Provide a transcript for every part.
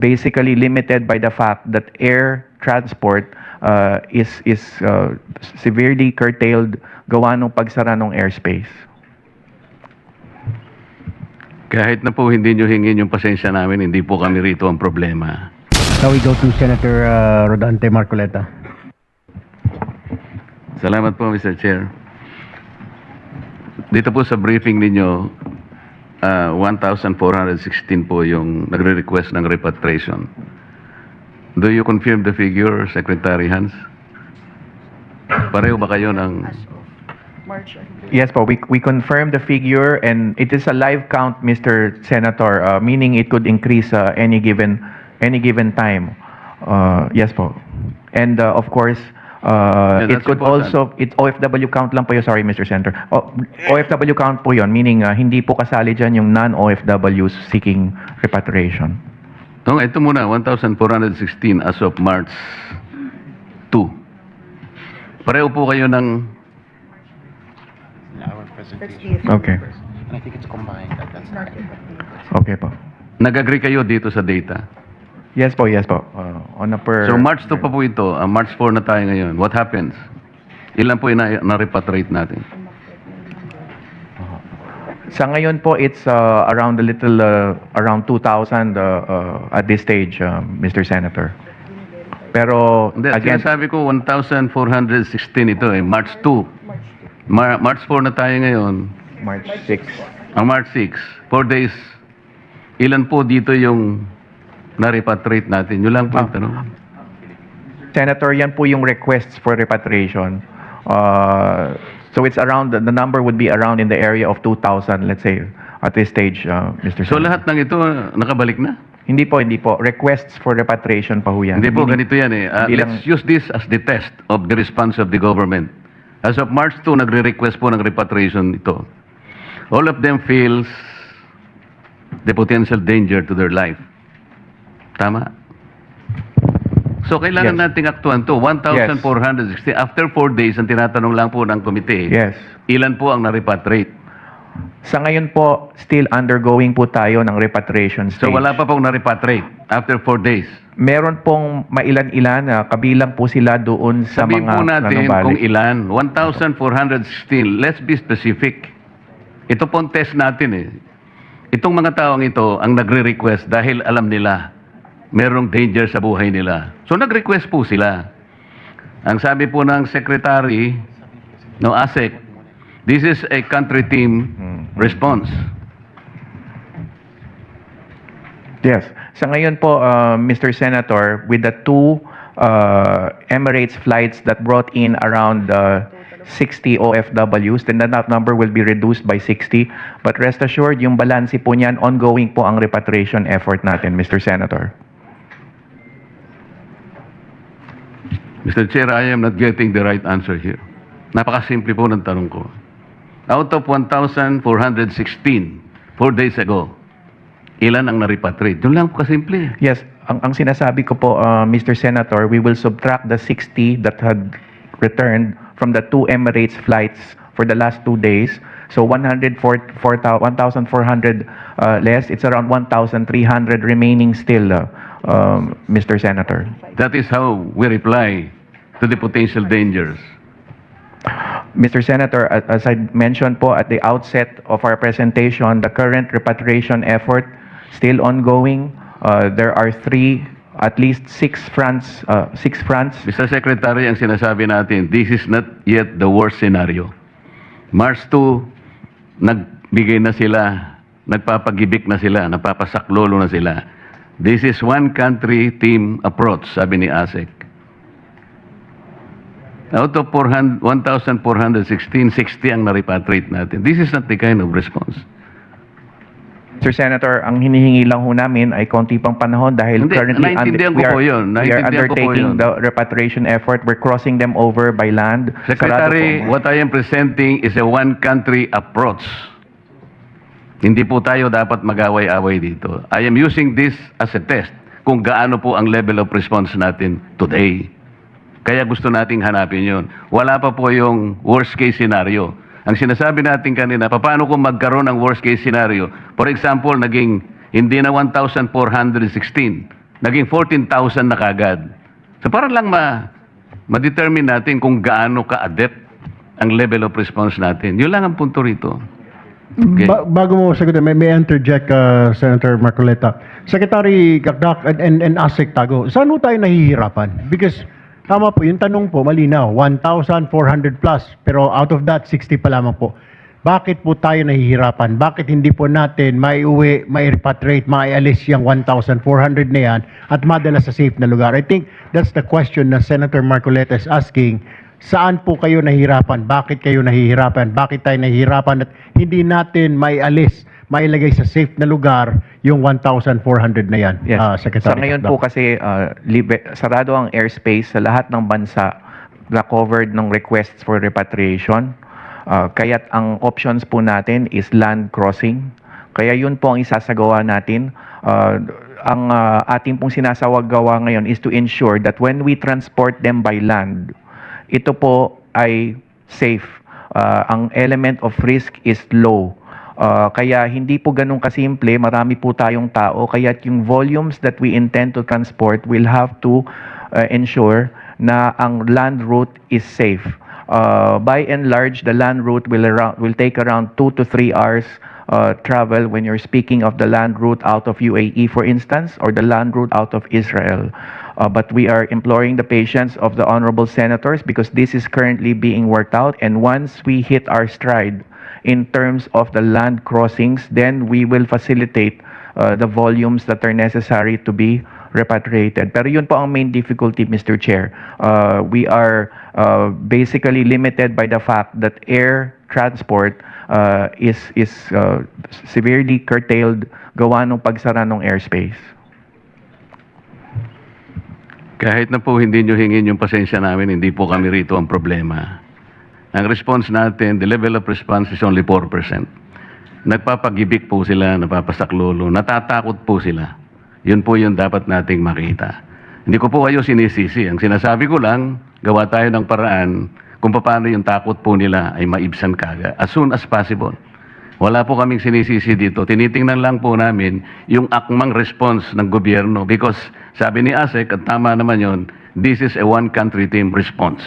basically limited by the fact that air transport is severely curtailed gawa ng pagsara ng airspace. Kahit na po hindi nyo hingin yung pasensya namin, hindi po kami rito ang problema. Now we go to Senator Rodante Marcoleta. Salamat po, Mr. Chair. Dito po sa briefing ninyo, 1,416 po yung nagre-request ng repatriation. Do you confirm the figure, Secretary Hans? Pareho ba kayo ng... Yes po, we confirm the figure and it is a live count, Mr. Senator, meaning it could increase any given time. Yes po. And of course, it could important. also, it's OFW count lang po yun, sorry Mr. Senator. OFW count po yun, meaning hindi po kasali dyan yung non-OFWs seeking repatriation. Ito muna, 1,416 as of March 2. Pareho po kayo ng... Okay. And I think it's combined. That's not Okay po. Nag-agree kayo dito sa data. Yes po, yes po. On a per... So March 2 pa po ito, March 4 na tayo ngayon. What happens? Ilan po yung na-repatriate natin? Sa ngayon po, it's around a little, around 2,000 at this stage, Mr. Senator. Pero, Hindi, again, sinasabi ko 1,416 ito March 2. March 4 na tayo ngayon. March 6. Ang March 6, 4 days. Ilan po dito yung na-repatriate natin? Yun lang po yung tanong. Senator, yan po yung requests for repatriation. So it's around, the number would be around in the area of 2,000, let's say, at this stage, Mr. So Senator. lahat ng ito nakabalik na? Hindi po, hindi po. Requests for repatriation pa ho yan. Hindi po, Meaning- ganito yan hindi lang- Let's use this as the test of the response of the government. As of March 2, nagre-request po ng repatriation ito. All of them feels the potential danger to their life. Tama? So, kailangan Yes. nating aktuan to. 1,460. After 4 days, ang tinatanong lang po ng komite, Yes. ilan po ang na-repatriate? Sa ngayon po, still undergoing po tayo ng repatriation stage. So, wala pa pong na-repatriate after 4 days. Meron pong mailan-ilan, kabilang po sila doon sa Sabihin mga po natin nanubalik. kung ilan. 1,416. Let's be specific. Ito pong test natin Itong mga taong ito ang nagre-request dahil alam nila merong danger sa buhay nila. So nag-request po sila. Ang sabi po ng Secretary no ASEC, this is a country team response. Yes. Sa ngayon po, Mr. Senator, with the two Emirates flights that brought in around 60 OFWs, then that number will be reduced by 60. But rest assured, yung balanse po niyan, ongoing po ang repatriation effort natin, Mr. Senator. Mr. Chair, I am not getting the right answer here. Napakasimple po ng tanong ko. Out of 1,416, 4 days ago, ilan ang na-repatriate? Yun lang po kasimple. Yes, ang sinasabi ko po, Mr. Senator, we will subtract the 60 that had returned from the two Emirates flights for the last 2 days. So 1,400 less. It's around 1,300 remaining still, Mr. Senator. That is how we reply to the potential dangers. Mr. Senator, as I mentioned po at the outset of our presentation, the current repatriation effort still ongoing. There are at least six fronts. Mr. Secretary, ang sinasabi natin, this is not yet the worst scenario. March 2, nagbigay na sila, nagpapagibik na sila, napapasaklolo na sila. This is one country team approach, sabi ni ASEC. Out of 1,416, 60 ang na-repatriate natin. This is not the kind of response. Mr. Senator, ang hinihingi lang ho namin ay konti pang panahon dahil Hindi, currently naintindihan ko po yun. we are Naintindihan ko po undertaking yun. the repatriation effort. We're crossing them over by land. Secretary, Sarado po. what I am presenting is a one-country approach. Hindi po tayo dapat mag-away-away dito. I am using this as a test kung gaano po ang level of response natin today. Kaya gusto nating hanapin yun. Wala pa po yung worst-case scenario. Ang sinasabi natin kanina, paano kung magkaroon ng worst-case scenario? For example, naging hindi na 1,416, naging 14,000 na kagad. So para lang ma-determine natin kung gaano ka-adept ang level of response natin. Yun lang ang punto rito. Okay. Bago mo sagutin, may interject, Senator Marcoleta. Secretary Gakdak and ASEC Tago, saan ho tayo nahihirapan? Because, tama po, yung tanong po, malinaw, 1,400 plus, pero out of that, 60 pa lamang po. Bakit po tayo nahihirapan? Bakit hindi po natin maiuwi, mai-repatriate, maialis yung 1,400 na yan at madala sa safe na lugar? I think that's the question na Senator Marcoleta is asking. Saan po kayo nahihirapan? Bakit kayo nahihirapan? Bakit tayo nahihirapan at hindi natin maialis, mailagay sa safe na lugar yung 1,400 na yan, Yes. Secretary? Sa ngayon po kasi sarado ang airspace sa lahat ng bansa na covered ng requests for repatriation. Kaya't ang options po natin is land crossing. Kaya yun po ang isasagawa natin. Ang ating pong sinasagawa ngayon is to ensure that when we transport them by land, ito po ay safe. Ang element of risk is low. Kaya hindi po ganun kasimple, marami po tayong tao, kaya yung volumes that we intend to transport will have to ensure na ang land route is safe. By and large, the land route will take around 2 to 3 hours travel when you're speaking of the land route out of UAE, for instance, or the land route out of Israel. But we are imploring the patience of the honorable senators because this is currently being worked out. And once we hit our stride in terms of the land crossings, then we will facilitate the volumes that are necessary to be repatriated. Pero yun po ang main difficulty, Mr. Chair. We are basically limited by the fact that air transport is severely curtailed gawa ng pagsara ng airspace. Kahit na po hindi nyo hingin yung pasensya namin, hindi po kami rito ang problema. Ang response natin, the level of response is only 4%. Nagpapagibik po sila, napapasaklolo, natatakot po sila. Yun po yung dapat nating makita. Hindi ko po kayo sinisisi. Ang sinasabi ko lang, gawa tayo ng paraan kung paano yung takot po nila ay maibsan kaga as soon as possible. Wala po kaming sinisisi dito. Tinitingnan lang po namin yung akmang response ng gobyerno because sabi ni ASEC, at tama naman yun, this is a one-country team response.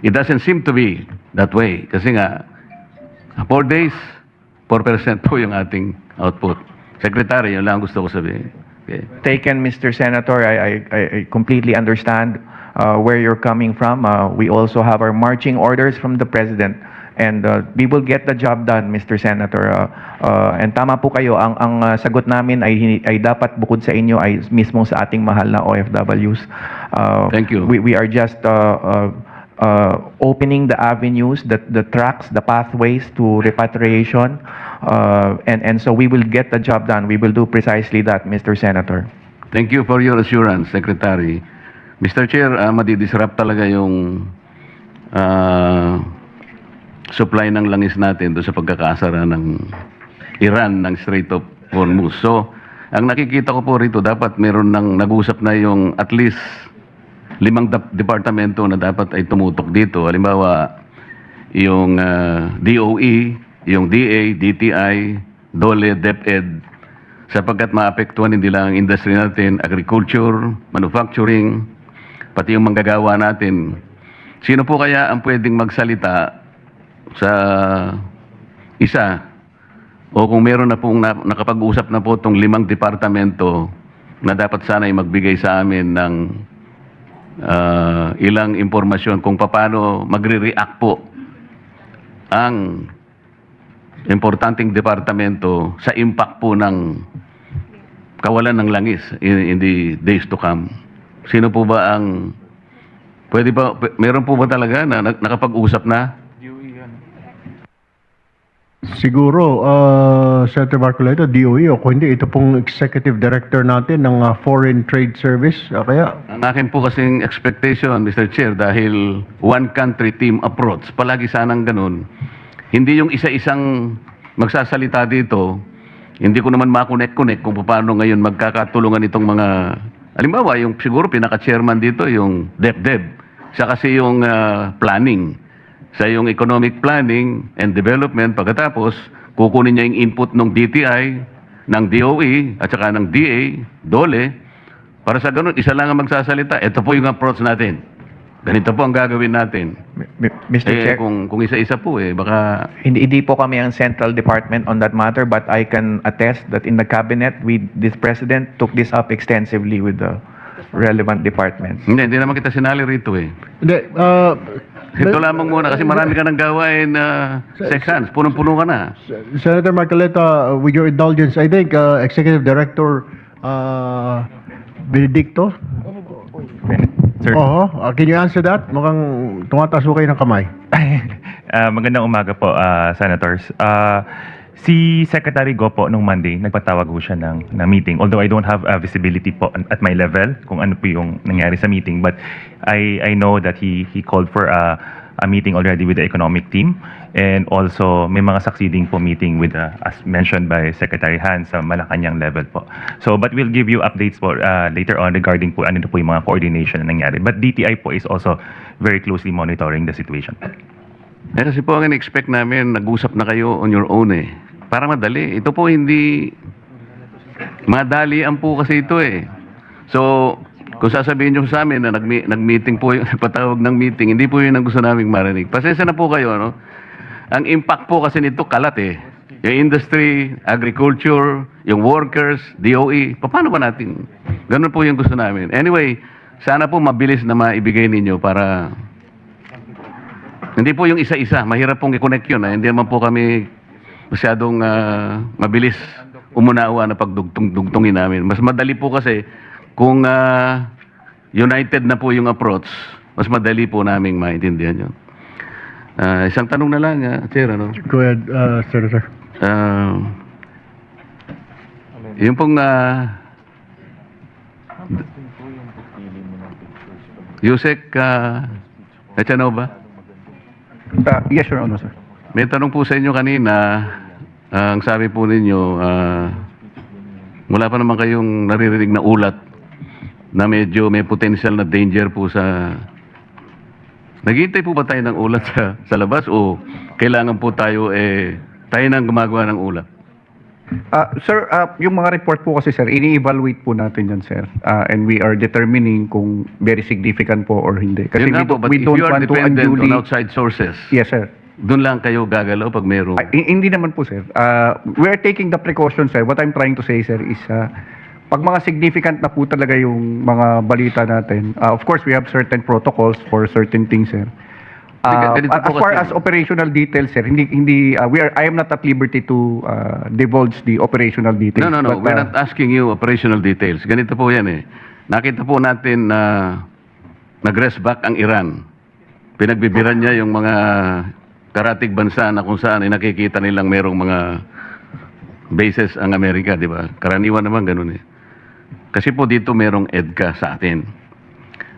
It doesn't seem to be that way. Kasi nga, 4 days, 4% po yung ating output. Secretary, yun lang gusto ko sabihin. Okay. Taken, Mr. Senator, I completely understand where you're coming from. We also have our marching orders from the President. And we will get the job done, Mr. Senator. And tama po kayo, ang sagot namin ay dapat bukod sa inyo ay mismo sa ating mahal na OFWs. Thank you. We are just opening the avenues, the tracks, the pathways to repatriation. And so we will get the job done. We will do precisely that, Mr. Senator. Thank you for your assurance, Secretary. Mr. Chair, madidisrupt talaga yung supply ng langis natin doon sa pagkakasara ng Iran ng Strait of Hormuz. So, ang nakikita ko po rito, dapat meron ng nag-usap na yung at least 5 departamento na dapat ay tumutok dito. Halimbawa, yung DOE, yung DA, DTI, DOLE, DepEd, sapagkat maapektuhan hindi lang ang industry natin, agriculture, manufacturing, pati yung manggagawa natin. Sino po kaya ang pwedeng magsalita sa isa o kung meron na pong nakapag-usap na po itong 5 departamento na dapat sana ay magbigay sa amin ng ilang impormasyon kung paano magre-react po ang importanteng departamento sa impact po ng kawalan ng langis in the days to come. Sino po ba ang meron po ba talaga na nakapag-usap na? Siguro, Senator Marcoleta, DOE, o kung hindi, ito pong Executive Director natin ng Foreign Trade Service. Kaya, Ang akin po kasing expectation, Mr. Chair, dahil one country team approach, palagi sanang ganun, hindi yung isa-isang magsasalita dito, hindi ko naman makonect-connect kung paano ngayon magkakatulungan itong mga, halimbawa, yung siguro pinaka-chairman dito, yung DepEd, siya kasi yung planning, sa yung economic planning and development, pagkatapos, kukunin niya yung input ng DTI, ng DOE, at saka ng DA, DOLE, Para sa ganun, isa lang ang magsasalita. Ito po yung approach natin. Ganito po ang gagawin natin. Mr. Chair, Kung isa-isa po baka... hindi po kami ang central department on that matter, but I can attest that in the cabinet, this president took this up extensively with the relevant departments. Hindi naman kita sinali rito Hindi, Ito lamang muna kasi marami ka ng gawain sex hands. Punong-puno ka na. Senator Marcoleta, with your indulgence, I think Executive Director Benedicto? Sir, Can you answer that? Mukhang tumataas kayo ng kamay. magandang umaga po, Senators. Si Secretary Go po nung Monday, nagpatawag po siya ng meeting. Although I don't have visibility po at my level kung ano po yung nangyari sa meeting. But I know that he called for a meeting already with the economic team. And also, may mga succeeding po meeting with, as mentioned by Secretary Han, sa Malacanang level po. So, but we'll give you updates po later on regarding po ano po yung mga coordination na nangyari. But DTI po is also very closely monitoring the situation. Kasi po ang in-expect namin, nag-usap na kayo on your own Para madali. Ito po hindi... Madalian po kasi ito So, kung sasabihin nyo sa amin na nag-meeting po yung nagpatawag ng meeting, hindi po yun ang gusto naming marinig. Pasensya na po kayo, no? Ang impact po kasi nito kalat Yung industry, agriculture, yung workers, DOE, paano ba natin? Ganun po yung gusto namin. Anyway, sana po mabilis na maibigay ninyo para... Hindi po yung isa-isa. Mahirap pong i-connect yun. Hindi naman po kami masyadong mabilis umunawa na pagdugtong-dugtongin namin. Mas madali po kasi kung united na po yung approach, mas madali po naming maintindihan yun. Isang tanong na lang, Chair, ano? Go ahead, Senator. Yung pong Yusek Echanova, Yes, Your Honor, sir. may tanong po sa inyo kanina, ang sabi po ninyo, wala pa naman kayong naririnig na ulat na medyo may potential na danger po sa... Naghihintay po ba tayo ng ulat sa labas o kailangan po tayo tayo nang gumagawa ng ulat? Sir, yung mga report po kasi, sir, ini-evaluate po natin yan, sir. And we are determining kung very significant po or hindi. Kasi Yun nga po, but we if don't you are want to dependent unduly... on outside sources, Yes, sir. doon lang kayo gagalaw pag mayroong... Hindi naman po, sir. We're taking the precautions, sir. What I'm trying to say, sir, is pag mga significant na po talaga yung mga balita natin, of course, we have certain protocols for certain things, sir. Ganito As po far kasi- as operational details, sir, I am not at liberty to divulge the operational details. No. But, We're not asking you operational details. Ganito po yan Nakita po natin na nag-rest back ang Iran. Pinagbibiran niya yung mga karatig bansa na kung saan nakikita nilang merong mga bases ang Amerika, di ba? Karaniwan naman ganun Kasi po dito merong EDCA sa atin.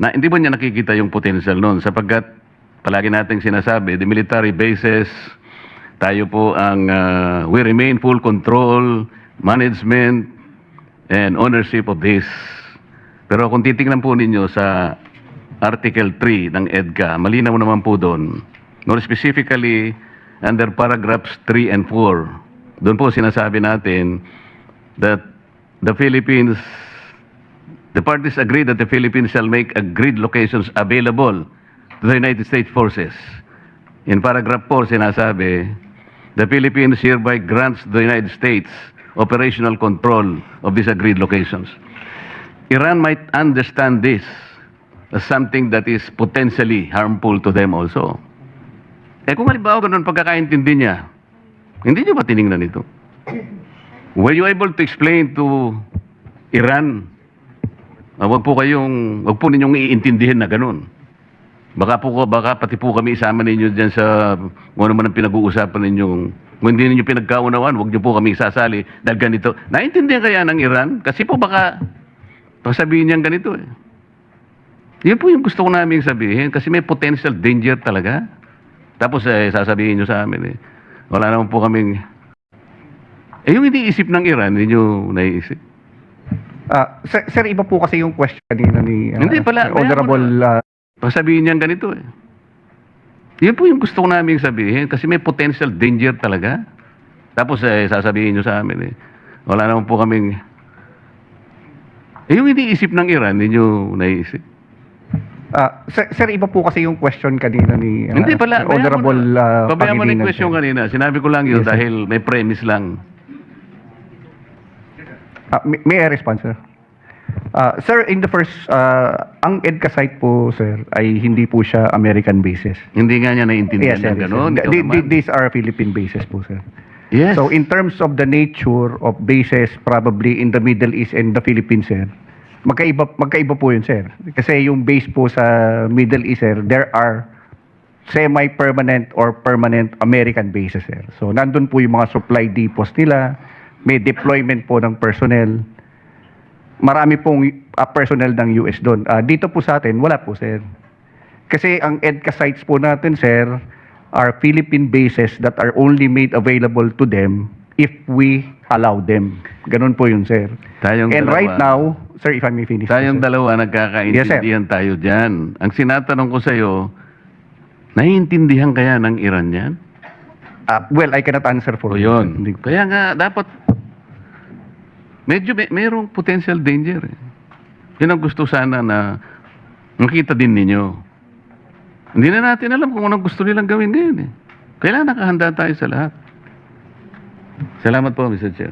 Na hindi ba niya nakikita yung potential noon? Sapagkat palagi nating sinasabi, the military bases, tayo po ang we remain full control, management, and ownership of this. Pero kung titingnan po ninyo sa Article 3 ng EDCA, malinaw naman po doon. More specifically, under paragraphs 3 and 4, doon po sinasabi natin that the parties agree that the Philippines shall make agreed locations available to the United States forces. In paragraph 4, sinasabi, the Philippines hereby grants the United States operational control of these agreed locations. Iran might understand this as something that is potentially harmful to them also. Kung halimbawa ganun pagkakaintindi niya, hindi niyo ba tiningnan ito? Were you able to explain to Iran, wag po ninyong iintindihin na ganun. Baka pati po kami isama ninyo dyan sa kung ano man ang pinag-uusapan ninyo. Kung hindi ninyo pinagkaunawaan, wag niyo po kami sasali dahil ganito. Naintindihan kaya ng Iran? Kasi po baka sabihin niyang ganito Yun po yung gusto ko namin sabihin kasi may potential danger talaga. Tapos sasabihin nyo sa amin wala naman po kaming... yung iniisip ng Iran, hindi nyo naiisip. Sir, iba po kasi yung question kanina ni Hindi pala, Honorable... Sabihin niyang ganito Yun po yung gusto ko namin sabihin kasi may potential danger talaga. Tapos sasabihin nyo sa amin wala naman po kaming... Yung iniisip ng Iran, hindi nyo naiisip. Sir, iba po kasi yung question kanina ni Hindi pala. Honorable Pabayaan mo na yung Pangilinan, question sir. kanina. Sinabi ko lang yun Yes, sir. dahil may premise lang. May I respond, sir? Sir, in the first, ang EDCA site po, sir, ay hindi po siya American bases. Hindi nga niya naiintindihan Yes, sir. ng gano'n. Ikaw naman. These are Philippine bases po, sir. Yes. So, in terms of the nature of bases probably in the Middle East and the Philippines, sir, magkaiba po yun, sir. Kasi yung base po sa Middle East, sir, there are semi-permanent or permanent American bases, sir. So, nandun po yung mga supply depots nila, may deployment po ng personnel. Marami pong personnel ng US doon. Dito po sa atin, wala po, sir. Kasi ang EDCA sites po natin, sir, are Philippine bases that are only made available to them if we allow them. Ganun po yun, sir. Tayong And dalawa. right now, sir, if I may finish. Tayong sir. dalawa nagkakaintindihan tayo dyan. Ang sinatanong ko sa'yo, naiintindihan kaya ng Iran yan? Well, I cannot answer for O you, sir. yun. Hindi- Kaya nga, dapat, medyo mayroong potential danger. Yun ang gusto sana na makita din ninyo. Hindi na natin alam kung anong gusto nilang gawin ngayon. Kailangan nakahanda tayo sa lahat. Salamat po, Mr. Chair.